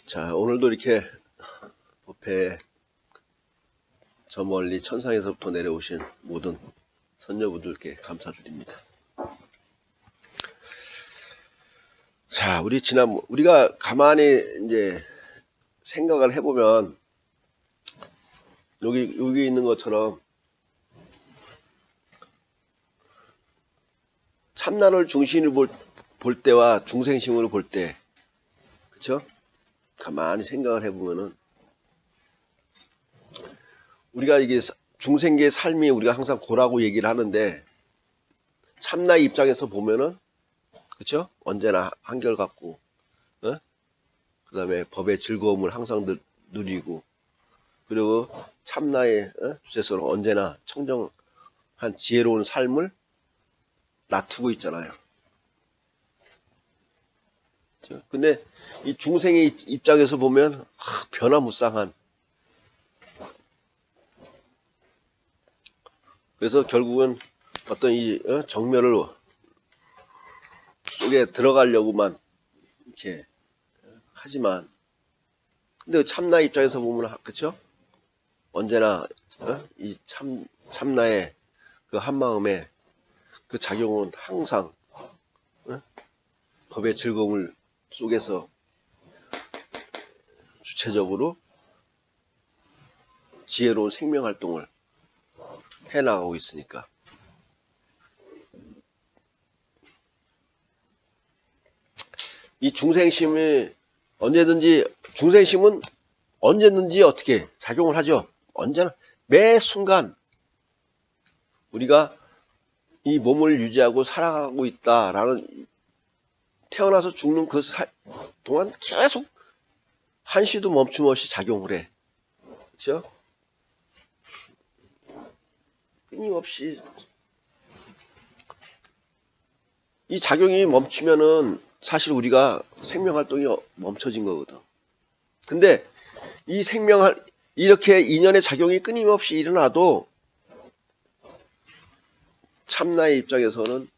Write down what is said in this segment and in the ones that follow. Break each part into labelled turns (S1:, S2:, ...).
S1: 자, 오늘도 이렇게 법회에 저 멀리 천상에서부터 내려오신 모든 선녀분들께 감사드립니다. 자, 우리가 가만히 이제 생각을 해보면 여기 있는 것처럼 참나를 중심으로 볼 때와 중생심으로 볼 때, 그쵸? 가만히 생각을 해보면은 우리가 이게 중생계의 삶이 우리가 항상 고라고 얘기를 하는데 참나의 입장에서 보면은 그쵸? 언제나 한결같고 그 다음에 법의 즐거움을 항상 누리고 그리고 참나의 주제서는 언제나 청정한 지혜로운 삶을 놔두고 있잖아요. 근데 이 중생의 입장에서 보면 변화무쌍한, 그래서 결국은 어떤 이 정멸을 속에 들어가려고만 이렇게 하지만, 근데 참나 입장에서 보면 그쵸? 언제나 이 참나의 그 한마음에 그 작용은 항상 법의 즐거움을 속에서 주체적으로 지혜로운 생명활동을 해나가고 있으니까. 이 중생심은 언제든지 어떻게 작용을 하죠. 언제나 매 순간 우리가 이 몸을 유지하고 살아가고 있다라는, 태어나서 죽는 그 동안 계속 한시도 멈춤 없이 작용을 해. 그렇죠? 끊임없이. 이 작용이 멈추면은 사실 우리가 생명활동이 멈춰진 거거든. 근데 이 이렇게 인연의 작용이 끊임없이 일어나도 참나의 입장에서는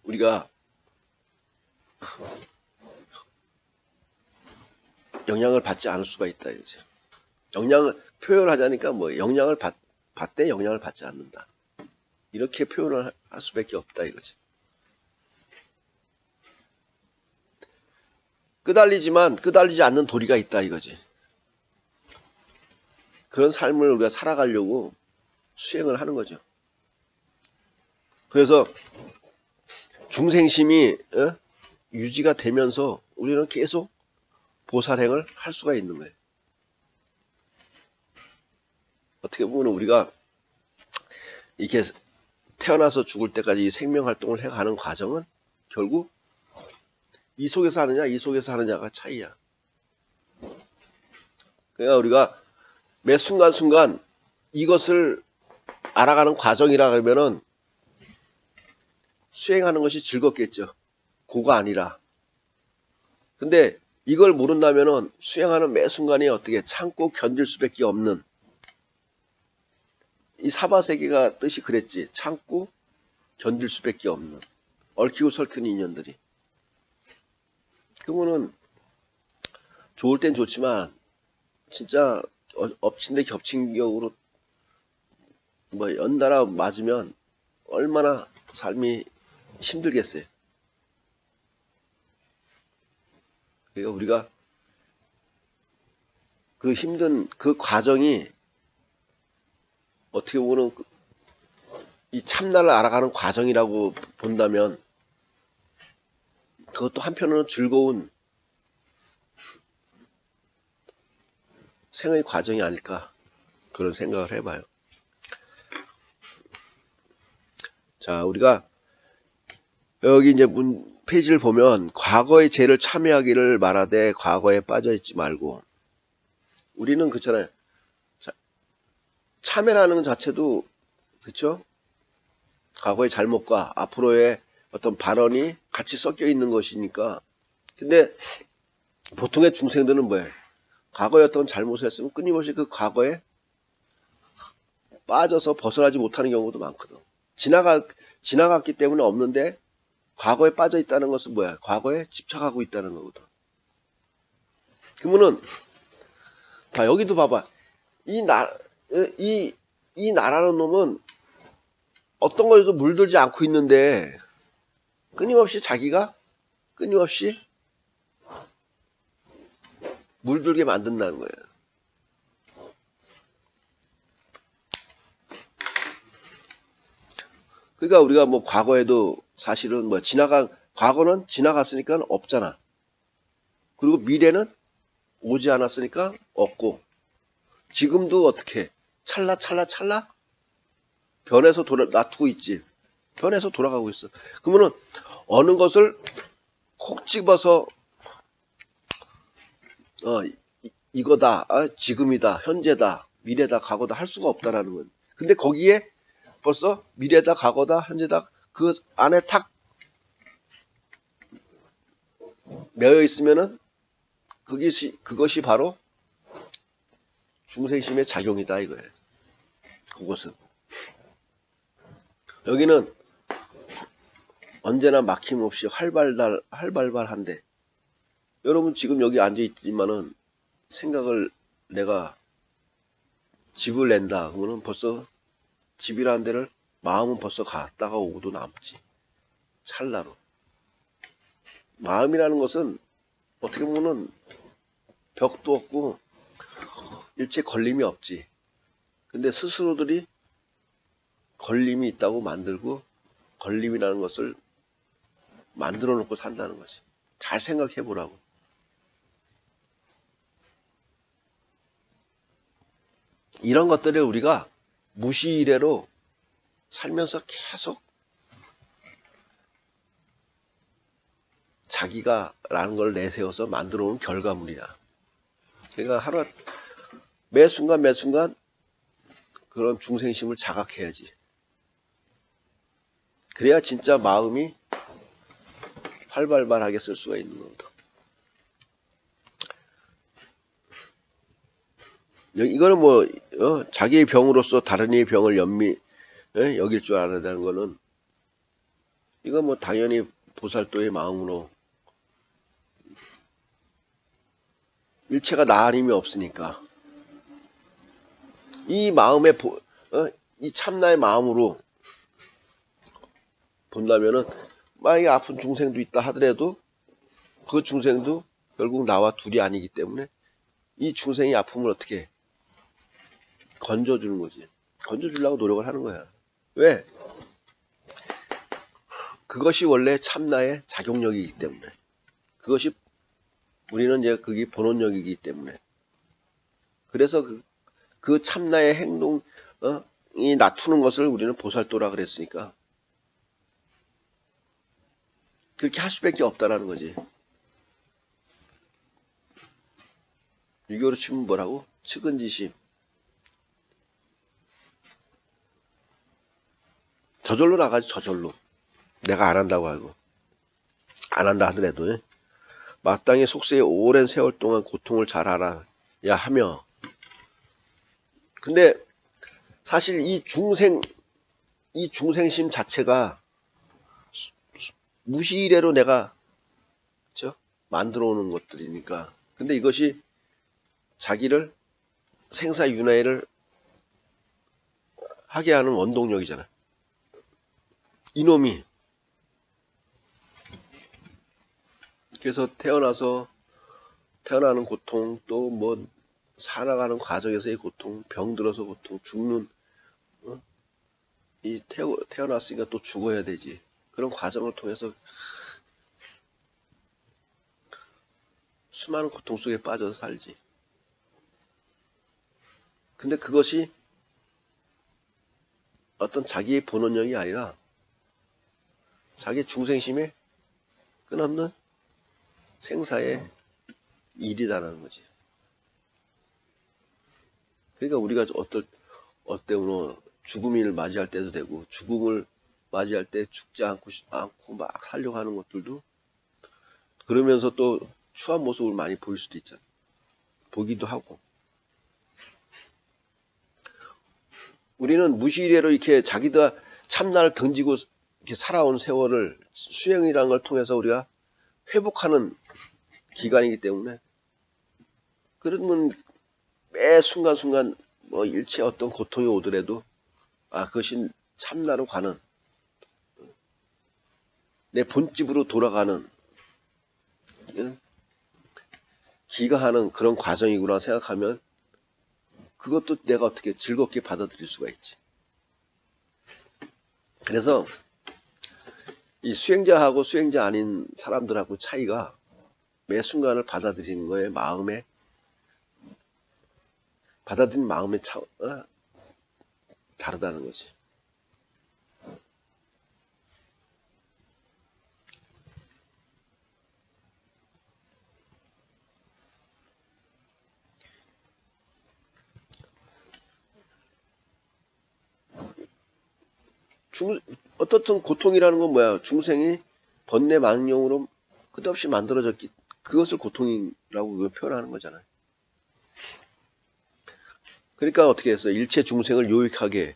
S1: 우리가 영향을 받지 않을 수가 있다 이제. 영향을 표현하자니까 영향을 받되 영향을 받지 않는다. 이렇게 표현을 할 수밖에 없다 이거지. 끄달리지만 끄달리지 않는 도리가 있다 이거지. 그런 삶을 우리가 살아가려고 수행을 하는 거죠. 그래서 중생심이 유지가 되면서 우리는 계속 보살행을 할 수가 있는 거예요. 어떻게 보면 우리가 이렇게 태어나서 죽을 때까지 생명활동을 해가는 과정은 결국 이 속에서 하느냐 이 속에서 하느냐가 차이야. 그러니까 우리가 매 순간순간 이것을 알아가는 과정이라 그러면은 수행하는 것이 즐겁겠죠. 고가 아니라. 근데 이걸 모른다면은 수행하는 매 순간이 어떻게 참고 견딜 수밖에 없는, 이 사바세계가 뜻이 그랬지. 참고 견딜 수밖에 없는 얽히고 설키는 인연들이. 그러면은 좋을 땐 좋지만 진짜 엎친 데 겹친 격으로 연달아 맞으면 얼마나 삶이 힘들겠어요. 그러니까 우리가 그 힘든 그 과정이 어떻게 보면 이 참나를 알아가는 과정이라고 본다면 그것도 한편으로는 즐거운 생의 과정이 아닐까, 그런 생각을 해봐요. 자, 우리가 여기 이제 페이지를 보면 과거의 죄를 참회하기를 말하되 과거에 빠져있지 말고, 우리는 그렇잖아요. 참회라는 것 자체도 그쵸? 과거의 잘못과 앞으로의 어떤 발언이 같이 섞여 있는 것이니까. 근데 보통의 중생들은 뭐예요? 과거에 어떤 잘못을 했으면 끊임없이 그 과거에 빠져서 벗어나지 못하는 경우도 많거든. 지나갔기 때문에 없는데 과거에 빠져 있다는 것은 뭐야? 과거에 집착하고 있다는 거거든. 그러면은, 자, 여기도 봐봐. 이 나라는 놈은 어떤 거에도 물들지 않고 있는데, 끊임없이 자기가 끊임없이 물들게 만든다는 거예요. 그러니까 우리가 뭐 과거에도 사실은 뭐 과거는 지나갔으니까 없잖아. 그리고 미래는 오지 않았으니까 없고, 지금도 어떻게 찰나 변해서 놔두고 있지. 변해서 돌아가고 있어. 그러면은 어느 것을 콕 집어서 이거다, 지금이다, 현재다, 미래다, 과거다 할 수가 없다라는 거예요. 근데 거기에 벌써 미래다, 과거다, 현재다 그 안에 탁 매여 있으면은 그것이 바로 중생심의 작용이다 이거예요. 그것은 여기는 언제나 막힘없이 활발한데 여러분 지금 여기 앉아 있지만은 생각을 내가 집을 낸다 그러면 벌써 집이라는 데를 마음은 벌써 갔다가 오고도 남지. 찰나로. 마음이라는 것은 어떻게 보면은 벽도 없고 일체 걸림이 없지. 근데 스스로들이 걸림이 있다고 만들고 걸림이라는 것을 만들어 놓고 산다는 거지. 잘 생각해 보라고. 이런 것들을 우리가 무시이래로 살면서 계속 자기가라는 걸 내세워서 만들어 놓은 결과물이야. 그러니까 매 순간 그런 중생심을 자각해야지. 그래야 진짜 마음이 활발하게 쓸 수가 있는 거거든. 이거는 뭐 자기의 병으로서 다른 이의 병을 여길 줄 알아야 되는 거는 이건 뭐 당연히 보살도의 마음으로 일체가 나 아님이 없으니까 이 마음의 이 참나의 마음으로 본다면은 만약에 아픈 중생도 있다 하더라도 그 중생도 결국 나와 둘이 아니기 때문에 이 중생의 아픔을 어떻게 건져주는 거지. 건져주려고 노력을 하는 거야. 왜? 그것이 원래 참나의 작용력이기 때문에. 그것이 우리는 이제 그게 본원력이기 때문에. 그래서 그 참나의 행동이 낮추는 것을 우리는 보살도라 그랬으니까 그렇게 할 수밖에 없다라는 거지. 유교로 치면 뭐라고? 측은지심. 저절로 나가지, 저절로. 내가 안 한다고 하고. 안 한다 하더라도, 마땅히 속세에 오랜 세월 동안 고통을 잘 알아야 하며. 근데, 사실 이 중생심 자체가 무시이래로 내가, 그쵸? 만들어 오는 것들이니까. 근데 이것이 자기를 생사윤회를 하게 하는 원동력이잖아. 이놈이 그래서 태어나는 고통 또 뭐 살아가는 과정에서의 고통 병들어서 고통 죽는 태어났으니까 또 죽어야 되지. 그런 과정을 통해서 수많은 고통 속에 빠져서 살지. 근데 그것이 어떤 자기의 본원력이 아니라 자기 중생심의 끝없는 생사의 일이다라는 거지. 그러니까 우리가 어때는 죽음을 맞이할 때도 되고 죽음을 맞이할 때 죽지 않고 막 살려고 하는 것들도 그러면서 또 추한 모습을 많이 보일 수도 있잖아. 보기도 하고. 우리는 무시이래로 이렇게 자기가 참나를 던지고 이렇게 살아온 세월을 수행이라는 걸 통해서 우리가 회복하는 기간이기 때문에, 그러면 매 순간순간 뭐 일체 어떤 고통이 오더라도 그것이 참나로 가는, 내 본집으로 돌아가는 기가하는 그런 과정이구나 생각하면 그것도 내가 어떻게 즐겁게 받아들일 수가 있지. 그래서 이 수행자하고 수행자 아닌 사람들하고 차이가 매 순간을 받아들이는 거에 받아들이는 마음의 다르다는 거지. 어떻든 고통이라는 건 뭐야? 중생이 번뇌 망령으로 끝없이 만들어졌기, 그것을 고통이라고 표현하는 거잖아요. 그러니까 어떻게 해서 일체 중생을 요익하게,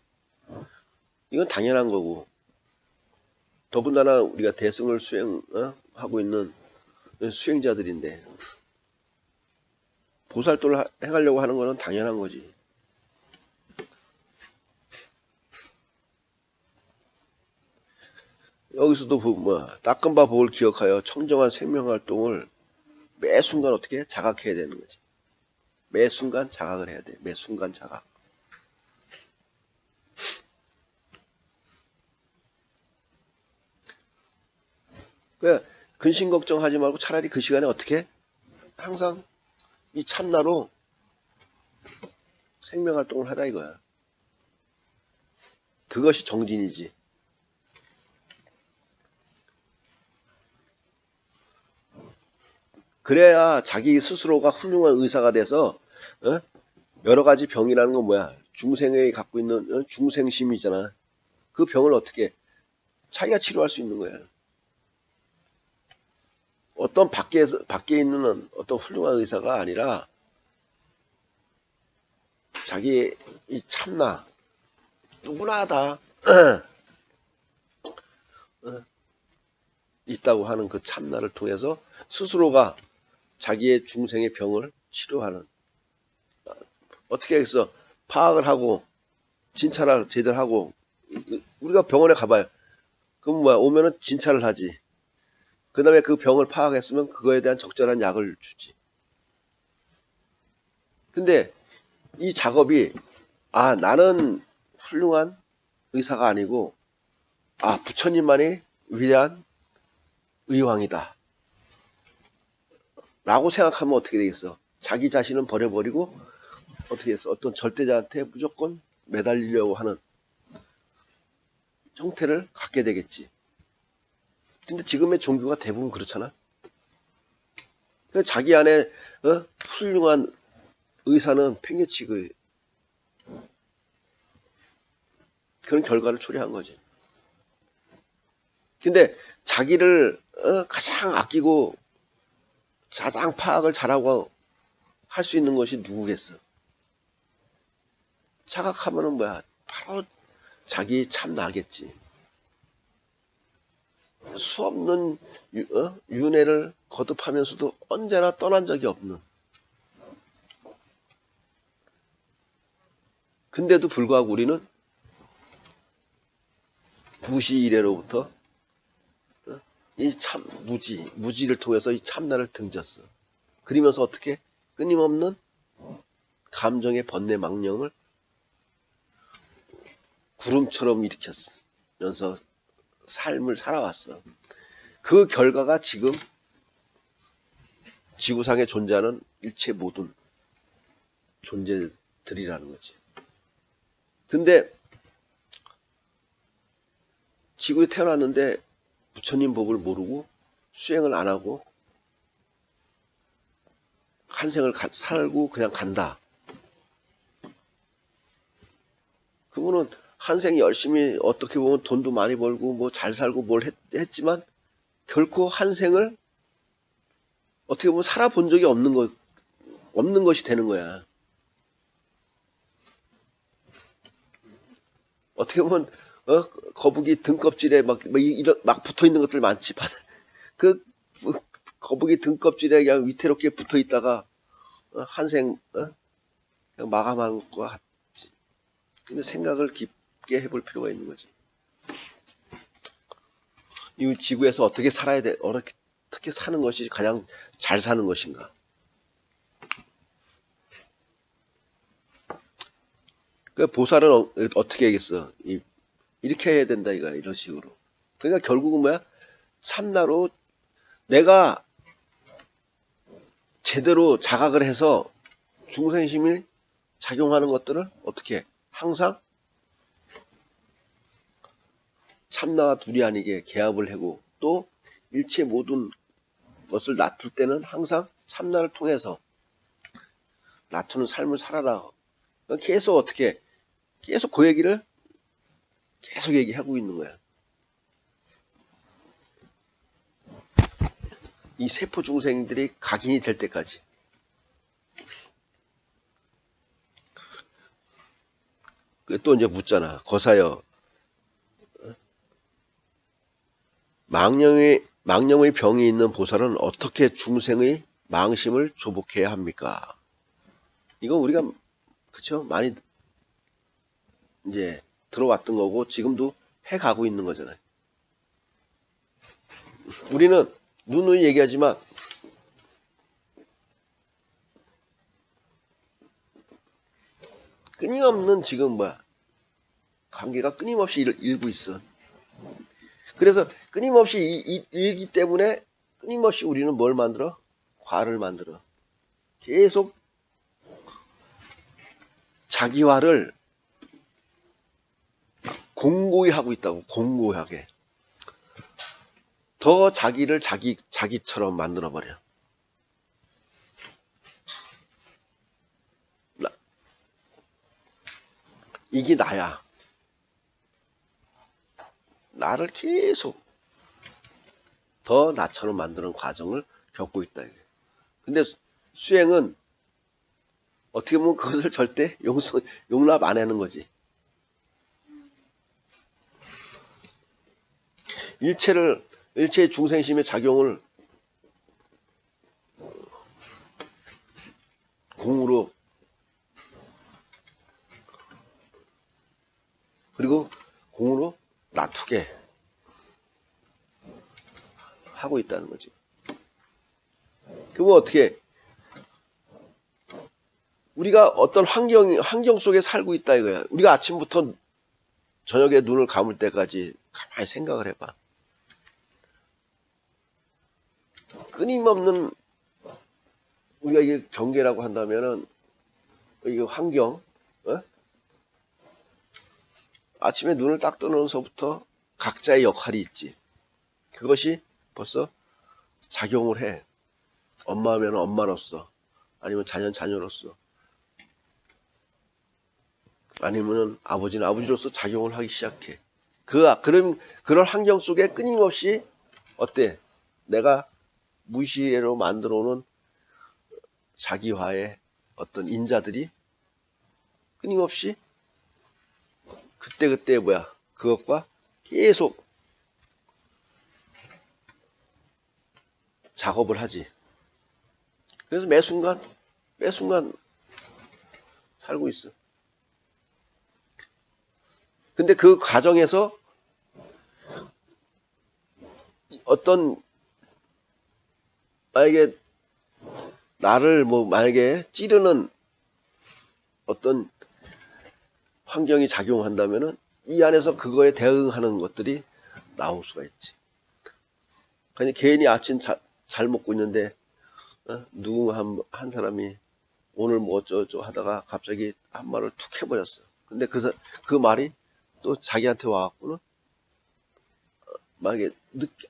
S1: 이건 당연한 거고, 더군다나 우리가 대승을 수행하고 있는 수행자들인데 보살도를 해가려고 하는 거는 당연한 거지. 여기서도 닦은 바 복을 기억하여 청정한 생명활동을 매 순간 어떻게 자각해야 되는 거지. 매 순간 자각을 해야 돼. 매 순간 자각. 그러니까 근심 걱정하지 말고 차라리 그 시간에 어떻게 항상 이 참나로 생명활동을 하라 이거야. 그것이 정진이지. 그래야 자기 스스로가 훌륭한 의사가 돼서 여러 가지 병이라는 건 뭐야? 중생이 갖고 있는 중생심이잖아. 그 병을 어떻게 자기가 치료할 수 있는 거야. 어떤 밖에 있는 어떤 훌륭한 의사가 아니라 자기 이 참나, 누구나 다 있다고 하는 그 참나를 통해서 스스로가 자기의 중생의 병을 치료하는, 어떻게 해서 파악을 하고 진찰을 제대로 하고, 우리가 병원에 가봐요. 그럼 뭐야? 오면은 진찰을 하지. 그 다음에 그 병을 파악했으면 그거에 대한 적절한 약을 주지. 근데 이 작업이 나는 훌륭한 의사가 아니고 부처님만이 위대한 의왕이다 라고 생각하면 어떻게 되겠어? 자기 자신은 버려버리고 어떻게 해서 어떤 절대자한테 무조건 매달리려고 하는 형태를 갖게 되겠지. 근데 지금의 종교가 대부분 그렇잖아. 자기 안에 훌륭한 의사는 팽개치고 그런 결과를 초래한 거지. 근데 자기를 가장 아끼고 가장 파악을 잘하고 할 수 있는 것이 누구겠어? 자각하면은 뭐야? 바로 자기 참나겠지. 수없는 윤회를 거듭하면서도 언제나 떠난 적이 없는, 근데도 불구하고 우리는 무시 이래로부터 이 참 무지를 통해서 이 참나를 등졌어. 그러면서 어떻게 끊임없는 감정의 번뇌 망령을 구름처럼 일으켰으면서 삶을 살아왔어. 그 결과가 지금 지구상에 존재하는 일체 모든 존재들이라는 거지. 근데 지구에 태어났는데 부처님 법을 모르고 수행을 안 하고 한 생을 살고 그냥 간다. 그분은 한 생 열심히 어떻게 보면 돈도 많이 벌고 뭐 잘 살고 뭘 했지만 결코 한 생을 어떻게 보면 살아본 적이 없는 것이 되는 거야. 어떻게 보면 거북이 등껍질에 막 붙어 있는 것들 많지. 그 거북이 등껍질에 그냥 위태롭게 붙어 있다가 한생 그냥 마감하는 것과 같지. 근데 생각을 깊게 해볼 필요가 있는 거지. 이 지구에서 어떻게 살아야 돼? 어떻게 사는 것이 가장 잘 사는 것인가? 그 보살은 어떻게 하겠어? 이렇게 해야 된다 이거야. 이런 식으로. 그러니까 결국은 뭐야? 참나로 내가 제대로 자각을 해서 중생심이 작용하는 것들을 어떻게 항상 참나와 둘이 아니게 개합을 하고 또 일체 모든 것을 놔둘 때는 항상 참나를 통해서 놔두는 삶을 살아라. 계속 어떻게 계속 그 얘기를 계속 얘기하고 있는 거야. 이 세포 중생들이 각인이 될 때까지. 또 이제 묻잖아. 거사여. 망령의 병이 있는 보살은 어떻게 중생의 망심을 조복해야 합니까? 이거 우리가 그쵸? 많이 이제 들어왔던 거고 지금도 해가고 있는 거잖아요. 우리는 누누이 얘기하지만 끊임없는 지금 관계가 끊임없이 일고 있어. 그래서 끊임없이 일기 때문에 끊임없이 우리는 뭘 만들어? 과를 만들어. 계속 자기화를 공고히 하고 있다고. 공고하게. 더 자기를 자기처럼 만들어버려. 이게 나야. 나를 계속 더 나처럼 만드는 과정을 겪고 있다. 근데 수행은 어떻게 보면 그것을 절대 용납 안 하는 거지. 일체의 중생심의 작용을 공으로 그리고 공으로 놔두게 하고 있다는 거지. 그러면 어떻게 우리가 어떤 환경 속에 살고 있다 이거야. 우리가 아침부터 저녁에 눈을 감을 때까지 가만히 생각을 해봐. 끊임없는 우리가 이게 경계라고 한다면은 이게 환경, 아침에 눈을 딱 뜨면서부터 각자의 역할이 있지. 그것이 벌써 작용을 해. 엄마면 엄마로서, 아니면 자녀는 자녀로서, 아니면은 아버지는 아버지로서 작용을 하기 시작해. 그런 환경 속에 끊임없이 어때? 내가 무시로 만들어 오는 자기화의 어떤 인자들이 끊임없이 그때 그것과 계속 작업을 하지. 그래서 매 순간 살고 있어. 근데 그 과정에서 어떤 만약에 나를 만약에 찌르는 어떤 환경이 작용한다면은 이 안에서 그거에 대응하는 것들이 나올 수가 있지. 그러니까 괜히 아침 잘 먹고 있는데 누군가 한 사람이 오늘 뭐 어쩌고 하다가 갑자기 한 말을 툭 해버렸어. 근데 그 말이 또 자기한테 와갖고는 만약에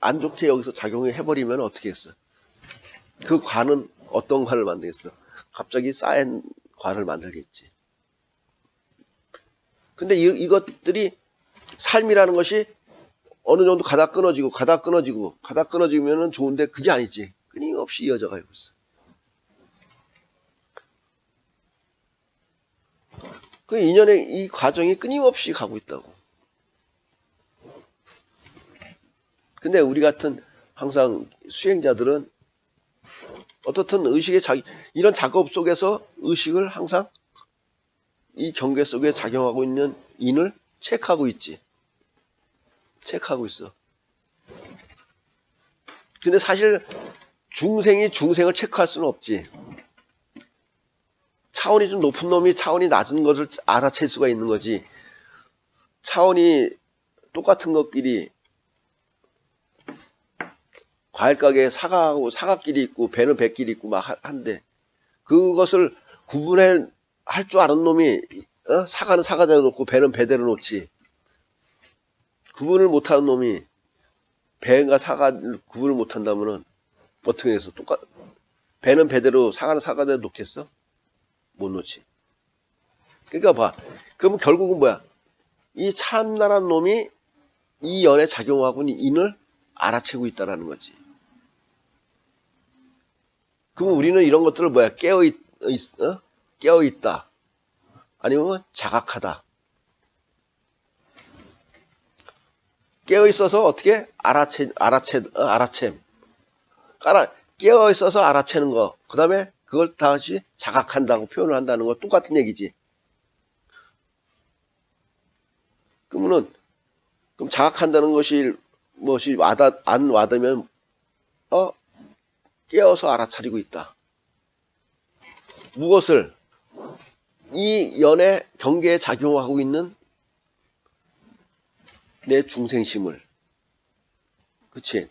S1: 안 좋게 여기서 작용을 해버리면 어떻게 했어? 그 과는 어떤 과를 만들겠어? 갑자기 쌓인 과를 만들겠지. 근데 이것들이 삶이라는 것이 어느 정도 가다 끊어지면은 좋은데 그게 아니지. 끊임없이 이어져 가고 있어. 그 인연의 이 과정이 끊임없이 가고 있다고. 근데 우리 같은 항상 수행자들은 어떻든 이런 작업 속에서 의식을 항상 이 경계 속에 작용하고 있는 인을 체크하고 있지. 체크하고 있어. 근데 사실 중생이 중생을 체크할 수는 없지. 차원이 좀 높은 놈이 차원이 낮은 것을 알아챌 수가 있는 거지. 차원이 똑같은 것끼리 과일 가게에 사과하고 사과끼리 있고 배는 배끼리 있고 막 한데 그것을 구분할 줄 아는 놈이 사과는 사과대로 놓고 배는 배대로 놓지. 구분을 못하는 놈이 배가 사과를 구분을 못한다면은 어떻게 해서 배는 배대로 사과는 사과대로 놓겠어? 못 놓지. 그러니까 봐. 그러면 결국은 뭐야? 이 참나란 놈이 이 연에 작용하고 있는 인을 알아채고 있다라는 거지. 그러면 우리는 이런 것들을 뭐야? 깨어있다. 아니면 자각하다. 깨어있어서 어떻게? 알아챔. 깨어있어서 알아채는 거. 그 다음에 그걸 다시 자각한다고 표현을 한다는 거 똑같은 얘기지. 그럼 자각한다는 것이 안 와닿으면 깨어서 알아차리고 있다. 무엇을? 이 연의 경계에 작용하고 있는 내 중생심을. 그치?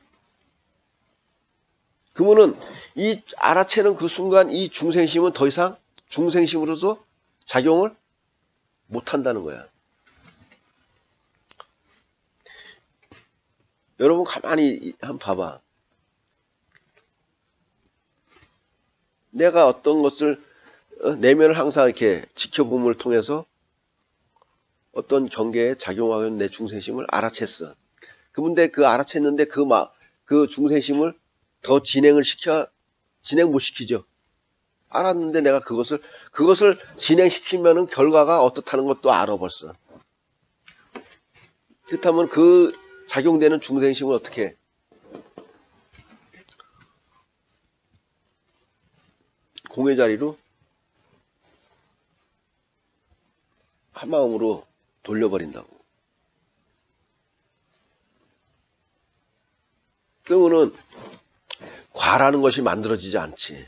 S1: 그러면은 이 알아채는 그 순간 이 중생심은 더 이상 중생심으로서 작용을 못한다는 거야. 여러분 가만히 한번 봐봐. 내가 어떤 것을 내면을 항상 이렇게 지켜봄을 통해서 어떤 경계에 작용하고 있는 내 중생심을 알아챘어. 근데 그 알아챘는데 그 중생심을 더 진행 못 시키죠. 알았는데 내가 그것을 진행시키면은 결과가 어떻다는 것도 알아 벌써. 그렇다면 그 작용되는 중생심을 어떻게 해? 공의 자리로 한마음으로 돌려버린다고. 그러면은 과라는 것이 만들어지지 않지.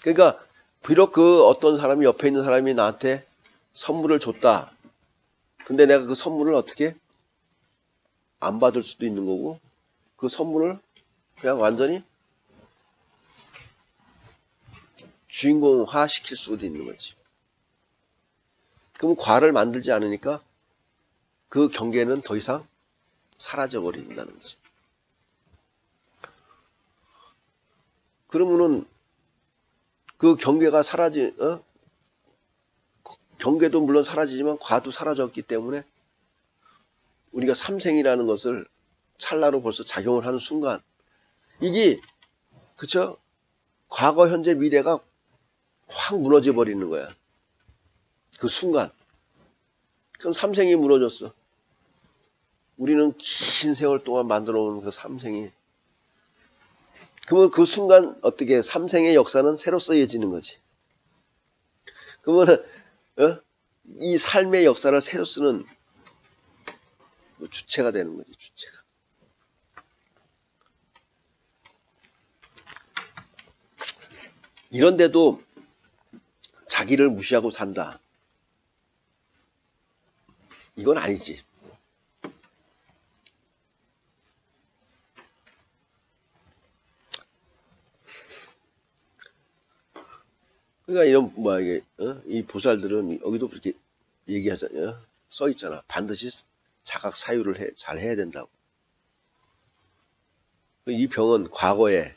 S1: 그러니까 비록 그 어떤 사람이 옆에 있는 사람이 나한테 선물을 줬다. 근데 내가 그 선물을 어떻게 안 받을 수도 있는 거고 그 선물을 그냥 완전히 주인공화 시킬 수도 있는 거지. 그럼 과를 만들지 않으니까 그 경계는 더 이상 사라져 버린다는 거지. 그러면은 그 경계가 경계도 물론 사라지지만 과도 사라졌기 때문에 우리가 삼생이라는 것을 찰나로 벌써 작용을 하는 순간 이게 그쵸? 과거, 현재, 미래가 확 무너져 버리는 거야. 그 순간. 그럼 삼생이 무너졌어. 우리는 긴 세월 동안 만들어 온 그 삼생이. 그러면 그 순간 어떻게 삼생의 역사는 새로 쓰여지는 거지. 그러면은 이 삶의 역사를 새로 쓰는 주체가 되는 거지. 주체가. 이런데도 자기를 무시하고 산다. 이건 아니지. 그러니까 이런 이 보살들은 여기도 그렇게 얘기하잖아요. 써 있잖아. 반드시 자각 사유를 잘 해야 된다고. 이 병은 과거에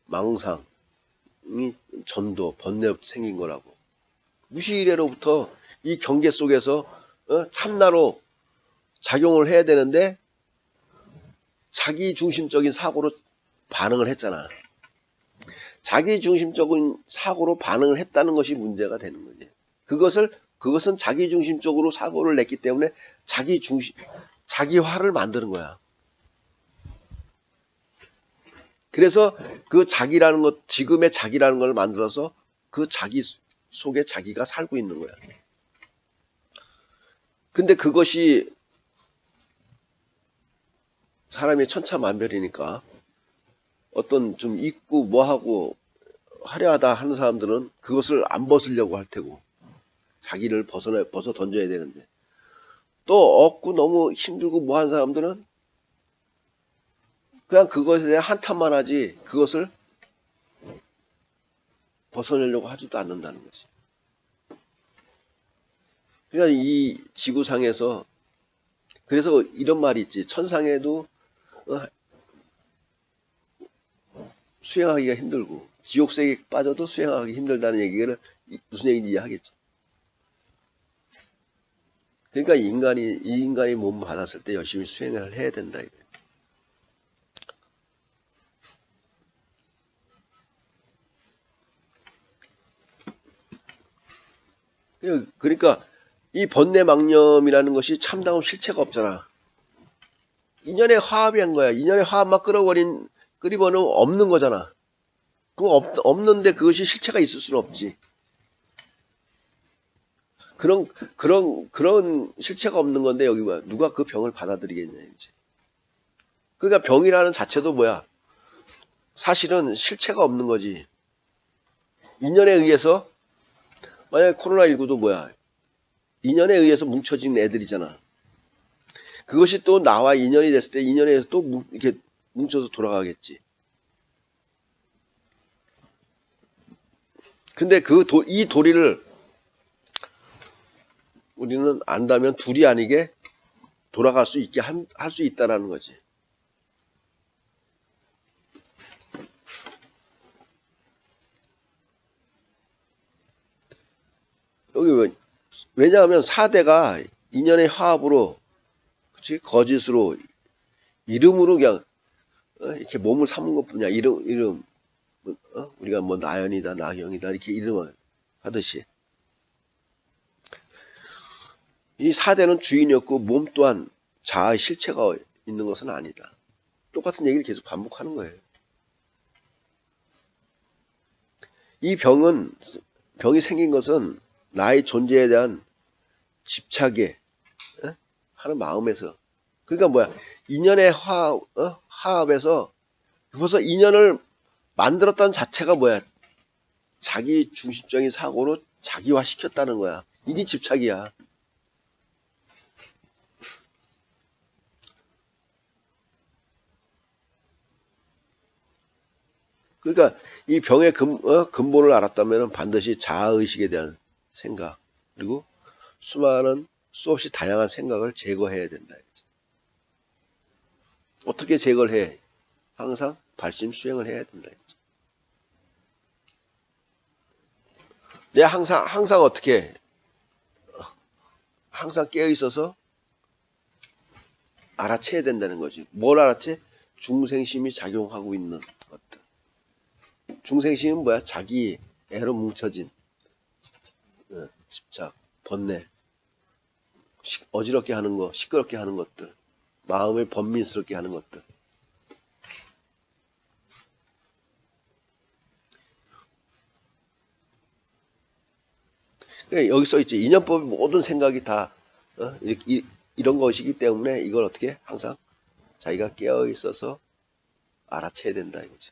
S1: 망상이 전도, 번뇌부터 생긴 거라고. 무시이래로부터 이 경계 속에서 참나로 작용을 해야 되는데 자기 중심적인 사고로 반응을 했잖아. 자기 중심적인 사고로 반응을 했다는 것이 문제가 되는 거지. 그것은 자기 중심적으로 사고를 냈기 때문에 자기화를 만드는 거야. 그래서 그 자기라는 것, 지금의 자기라는 걸 만들어서 그 자기 속에 자기가 살고 있는 거야. 근데 그것이 사람이 천차만별이니까 어떤 좀 있고 뭐하고 화려하다 하는 사람들은 그것을 안 벗으려고 할 테고 자기를 벗어 던져야 되는데 또 없고 너무 힘들고 뭐 하는 사람들은 그냥 그것에 대한 한탄만 하지 그것을 벗어내려고 하지도 않는다는 거지. 그러니까 이 지구상에서 그래서 이런 말이 있지. 천상에도 수행하기가 힘들고 지옥세계에 빠져도 수행하기 힘들다는 얘기를 무슨 얘기인지 이해하겠죠. 그러니까 이 인간이 몸 받았을 때 열심히 수행을 해야 된다. 그러니까 이 번뇌망념이라는 것이 참다운 실체가 없잖아. 인연의 화합이 한 거야. 인연의 화합만 끓이버는 없는 거잖아. 그럼 없는데 그것이 실체가 있을 수는 없지. 그런 실체가 없는 건데 여기 뭐야? 누가 그 병을 받아들이겠냐 이제. 그러니까 병이라는 자체도 뭐야? 사실은 실체가 없는 거지. 인연에 의해서 만약에 코로나19도 뭐야? 인연에 의해서 뭉쳐진 애들이잖아. 그것이 또 나와 인연이 됐을 때 인연에 의해서 또 이렇게 뭉쳐서 돌아가겠지. 근데 이 도리를 우리는 안다면 둘이 아니게 돌아갈 수 있게 할 수 있다라는 거지. 여기 왜냐하면 4대가 인연의 화합으로, 그치? 거짓으로, 이름으로 그냥, 이렇게 몸을 삼은 것 뿐이야. 이름, 우리가 뭐 나연이다, 나경이다, 이렇게 이름을 하듯이. 이 4대는 주인이었고, 몸 또한 자아의 실체가 있는 것은 아니다. 똑같은 얘기를 계속 반복하는 거예요. 이 병이 생긴 것은 나의 존재에 대한 집착에 하는 마음에서. 그러니까 뭐야? 인연의 화합에서 벌써 인연을 만들었다는 자체가 뭐야? 자기 중심적인 사고로 자기화 시켰다는 거야. 이게 집착이야. 그러니까 이 병의 근본을 알았다면 반드시 자아의식에 대한 생각, 그리고 수없이 다양한 생각을 제거해야 된다. 어떻게 제거를 해? 항상 발심 수행을 해야 된다. 내가 항상 어떻게 해? 항상 깨어있어서 알아채야 된다는 거지. 뭘 알아채? 중생심이 작용하고 있는 것들. 중생심은 뭐야? 자기 애로 뭉쳐진 집착, 번뇌, 어지럽게 하는 거, 시끄럽게 하는 것들, 마음을 번민스럽게 하는 것들. 여기 써있지. 인연법의 모든 생각이 다 이런 것이기 때문에 이걸 어떻게 항상 자기가 깨어있어서 알아채야 된다 이거지.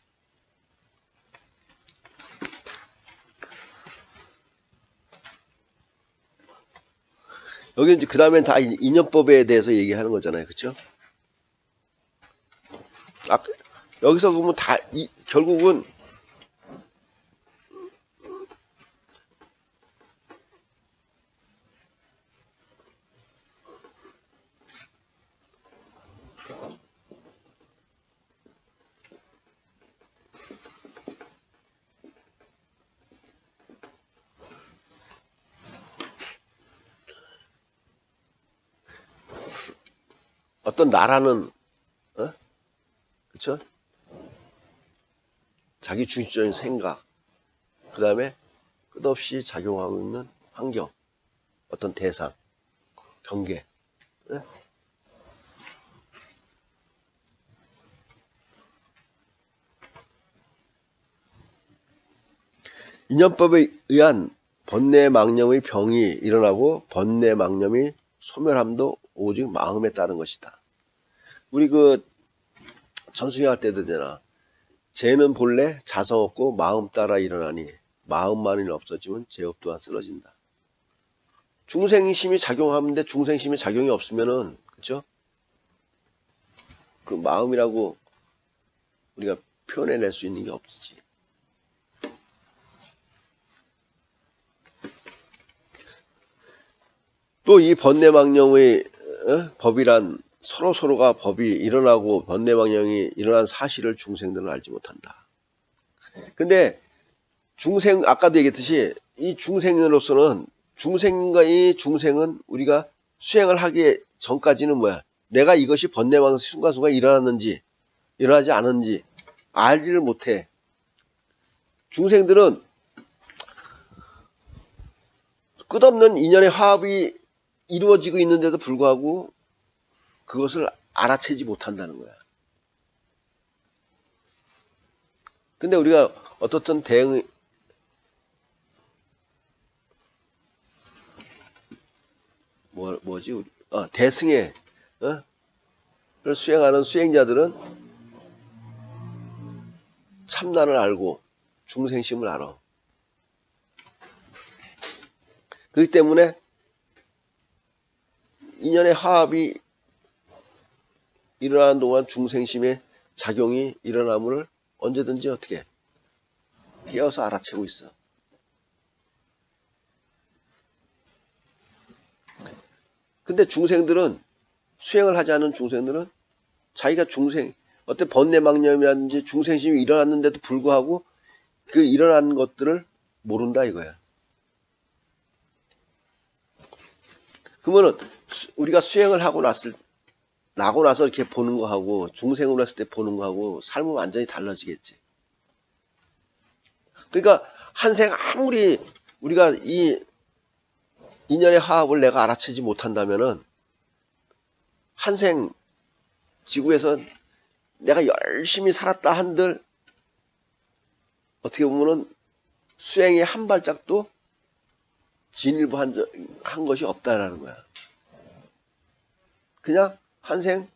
S1: 여기 이제 그 다음엔 다 인연법에 대해서 얘기하는 거잖아요. 그쵸? 여기서 보면 결국은 어떤 나라는 그쵸? 자기 중심적인 생각, 그 다음에 끝없이 작용하고 있는 환경, 어떤 대상, 경계. 인연법에 의한 번뇌망념의 병이 일어나고 번뇌망념이 소멸함도 오직 마음에 따른 것이다. 우리 그 전수행할 때도 되잖아. 죄는 본래 자성 없고 마음 따라 일어나니 마음만이 없어지면 죄업 또한 쓰러진다. 중생심이 작용하는데 중생심이 작용이 없으면은, 그쵸? 그 마음이라고 우리가 표현해낼 수 있는 게 없지. 또 이 번뇌망령의 법이란 서로가 법이 일어나고 번뇌망령이 일어난 사실을 중생들은 알지 못한다. 근데 중생, 아까도 얘기했듯이 이 중생으로서는 중생과 이 중생은 우리가 수행을 하기 전까지는 뭐야? 내가 이것이 번뇌망령 순간순간 일어났는지 일어나지 않은지 알지를 못해. 중생들은 끝없는 인연의 화합이 이루어지고 있는데도 불구하고 그것을 알아채지 못한다는 거야. 근데 우리가 어떻든 대승의 를 수행하는 수행자들은 참나를 알고 중생심을 알아. 그렇기 때문에 인연의 화합이 일어나는 동안 중생심의 작용이 일어남을 언제든지 어떻게 깨어서 알아채고 있어. 근데 중생들은, 수행을 하지 않은 중생들은 자기가 어떤 번뇌망념이라든지 중생심이 일어났는데도 불구하고 그 일어난 것들을 모른다 이거야. 그러면은 우리가 수행을 하고 나서 이렇게 보는 거하고 중생으로 했을 때 보는 거하고 삶은 완전히 달라지겠지. 그러니까 한생 아무리 우리가 이 인연의 화합을 내가 알아채지 못한다면은 한생 지구에서 내가 열심히 살았다 한들 어떻게 보면은 수행의 한 발짝도 진일보한 것이 없다라는 거야. 그냥 한생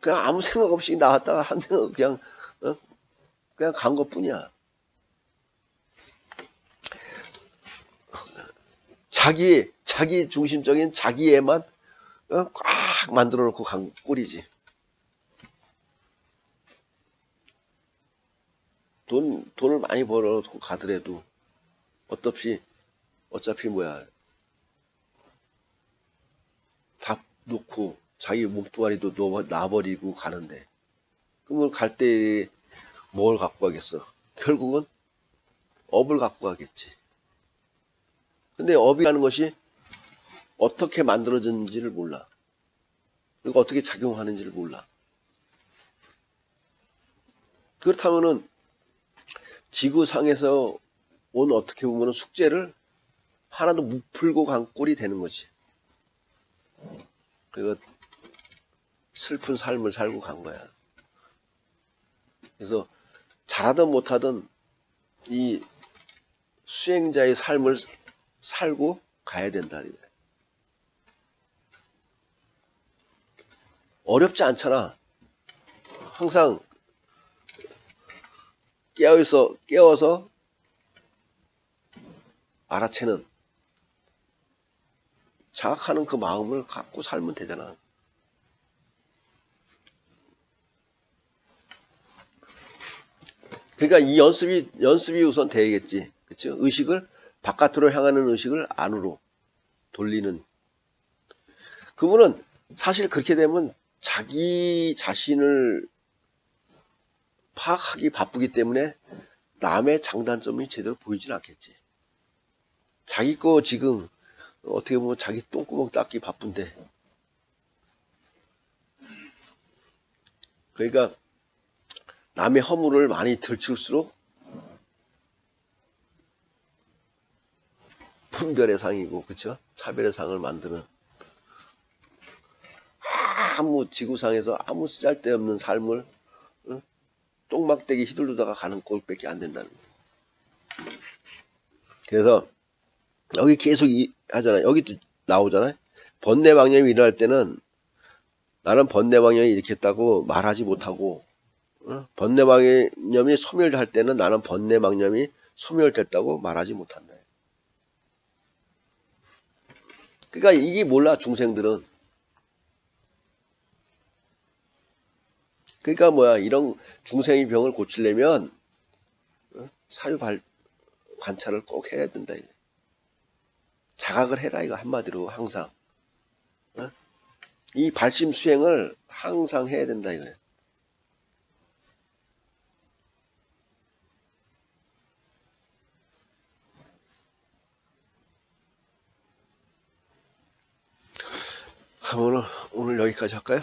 S1: 그냥 아무 생각 없이 나왔다가 한생 그냥 간 것뿐이야. 자기 중심적인 자기애만 꽉 만들어 놓고 간 꼴이지. 돈을 많이 벌어놓고 가더라도 어차피 뭐야, 다 놓고 자기 몸뚱아리도 놔버리고 가는데, 그러면 갈 때 뭘 갖고 가겠어? 결국은 업을 갖고 가겠지. 근데 업이라는 것이 어떻게 만들어졌는지를 몰라. 그리고 어떻게 작용하는지를 몰라. 그렇다면은 지구상에서 온 어떻게 보면 숙제를 하나도 못 풀고 간 꼴이 되는 거지. 그리고 슬픈 삶을 살고 간 거야. 그래서 잘하든 못하든 이 수행자의 삶을 살고 가야 된다. 어렵지 않잖아. 항상 깨워서 알아채는, 자각하는 그 마음을 갖고 살면 되잖아. 그러니까 이 연습이 우선 돼야겠지. 그쵸? 의식을, 바깥으로 향하는 의식을 안으로 돌리는. 그분은 사실 그렇게 되면 자기 자신을 파악하기 바쁘기 때문에 남의 장단점이 제대로 보이진 않겠지. 자기 거 지금 어떻게 보면 자기 똥구멍 닦기 바쁜데. 그러니까 남의 허물을 많이 들출수록 분별의 상이고, 그쵸? 차별의 상을 만드는, 아무 지구상에서 아무 쓰잘데없는 삶을 똥막대기 휘둘르다가 가는 꼴밖에 안 된다는 거예요. 그래서 여기 계속 하잖아요. 여기도 나오잖아요. 번뇌망념이 일어날 때는 나는 번뇌망념이 이렇게 했다고 말하지 못하고, 번뇌망념이 소멸할 때는 나는 번뇌망념이 소멸됐다고 말하지 못한다. 그러니까 이게 몰라, 중생들은. 그러니까 뭐야, 이런 중생의 병을 고치려면 사유 관찰을 꼭 해야 된다. 자각을 해라, 이거 한마디로 항상. 이 발심 수행을 항상 해야 된다, 이거예요. 그럼 오늘 여기까지 할까요?